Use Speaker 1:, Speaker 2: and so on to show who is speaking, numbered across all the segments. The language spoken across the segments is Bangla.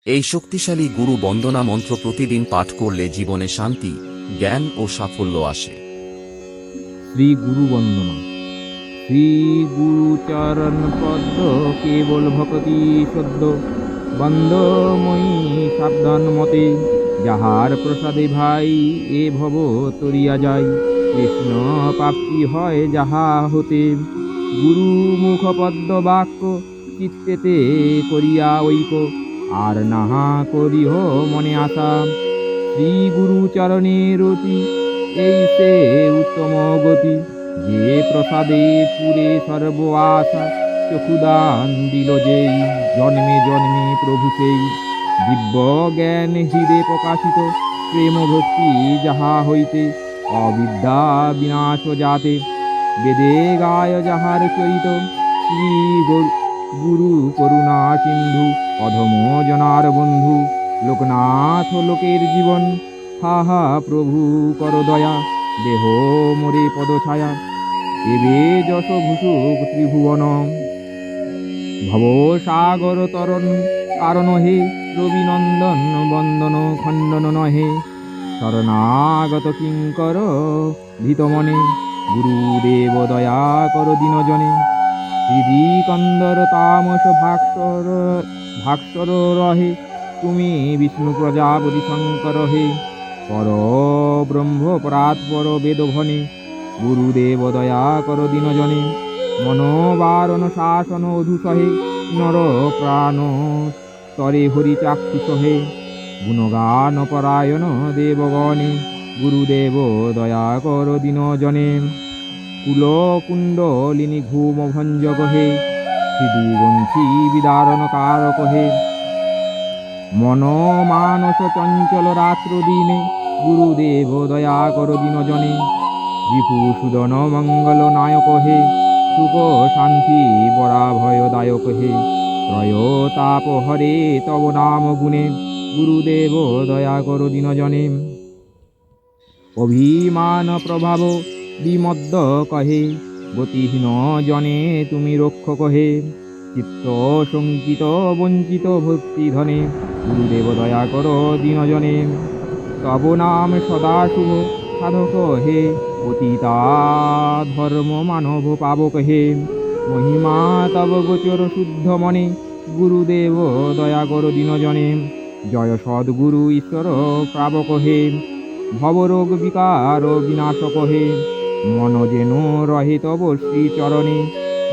Speaker 1: এই শক্তিশালী গুরু বন্দনা মন্ত্র প্রতিদিন পাঠ করলে জীবনে শান্তি, জ্ঞান ও সাফল্য আসে।
Speaker 2: শ্রী গুরু বন্দনা। শ্রী গুরু চরণ পদ্ম কেবল ভকতি সদ্য, বন্দময়ী সাবধান মতে, যাহার প্রসাদে ভাই এ ভব তরিয়া যায়, কৃষ্ণ প্রাপ্তি হয় যাহা হতে। গুরু মুখ পদ্ম বাক্য চিত্তেতে করিয়া ঐক, আর নাহা করিহ মনে আশা। শ্রী গুরু চরণে রতি এই সে উত্তম গতি, যে প্রসাদে পুরে সর্ব আশা, চক্ষুদান দিল যেই, জন্মে জন্মে প্রভু সেই। দিব্য জ্ঞান হৃদে প্রকাশিত, প্রেম ভক্তি যাহা হইতে, অবিদ্যা বিনাশ যাতে। বেদে গায় যাহার চরিত, শ্রী গুরু করুণা সিন্ধু, অধম জনার বন্ধু, লোকনাথ লোকের জীবন। হা হা প্রভু কর দয়া, দেহ মোরে পদছায়া, এবে যশ ভূষুক ত্রিভুবন। ভব সাগর তরণ কারণ হে, রবিনন্দন বন্দন খণ্ডন নহে। শরণাগত কিঙ্কর ভীতমনে, গুরুদেব দয়া কর দিনজনে। হৃদি কন্দর তামস ভাস্কর রহে, তুমি বিষ্ণু প্রজাপতি শঙ্কর হে। পর ব্রহ্ম পরাৎপর বেদঘনে, গুরুদেব দয়া কর দিনজনে। মনোবারণ শাসন অধুসহে, নর প্রাণ তরে হরি চাক্ষুষ হে। গুণগান পরায়ণ দেবগণে, গুরুদেব দয়া কর দিনজনে। কুল কুণ্ডলিনী ঘুম ভঞ্জক হে, হৃদি গ্রন্থি বিদারণ কারক হে। মন মানস চঞ্চল রাত্র দিনে, গুরুদেব দয়া কর দিনজনে। রিপুসূদন মঙ্গল নায়ক হে, সুখ শান্তি পরাভয়দায়ক হে। ত্রয় তাপ হরে তব নাম গুণে, গুরুদেব দয়া কর দিনজনে। অভিমান প্রভাব বিমদ্দ কহে, গতিহীন জনে তুমি রক্ষক হে। চিত্ত শঙ্কিত বঞ্চিত ভক্তি ধনে, গুরুদেব দয়া কর দিনজনে। তব নাম সদা শুভ সাধক হে, পতিতা ধর্ম মানব পাবক হে। মহিমা তব গোচর শুদ্ধ মনে, গুরুদেব দয়া কর দিনজনে। জয় সদ্গুরু ঈশ্বর প্রাবক হে, ভবরোগ বিকার বিনাশক হে। মন যেন রহে তব শ্রীচরণে,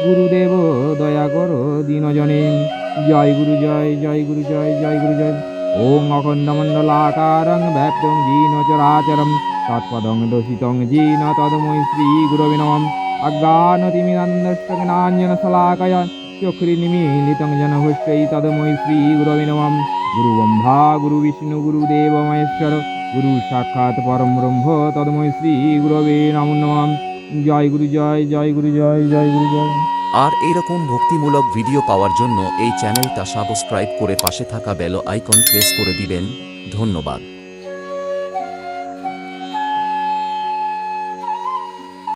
Speaker 2: গুরুদেব দয়া কর দিনজনে। জয় গুরু জয়, জয় গুরু জয়, জয় গুরু জয়। ওং অখণ্ডমণ্ডলাকারং ব্যাপ্তং যিন চরাচরম, তৎপদং দোষিতং যিন তদমৈ শ্রী গুরবে নমঃ। অজ্ঞানতিমিরান্ধস্য জ্ঞানাঞ্জনশলাকয়া, চক্ষুর্নিমীলিतं येन तस्मै তদমৈ শ্রী গুরবে নমঃ। গুরু ব্রহ্মা গুরু বিষ্ণু গুরুদেব মহেশ্বর, গুরু সাক্ষাৎ পরম ব্রহ্ম তদমৈ শ্রী গুরবে নমো নমঃ। জয় গুরু জয়, জয় গুরু জয়, জয় গুরু জয়।
Speaker 1: আর এইরকম ভক্তিমূলক ভিডিও পাওয়ার জন্য এই চ্যানেলটা সাবস্ক্রাইব করে পাশে থাকা বেল আইকন প্রেস করে দিবেন। ধন্যবাদ।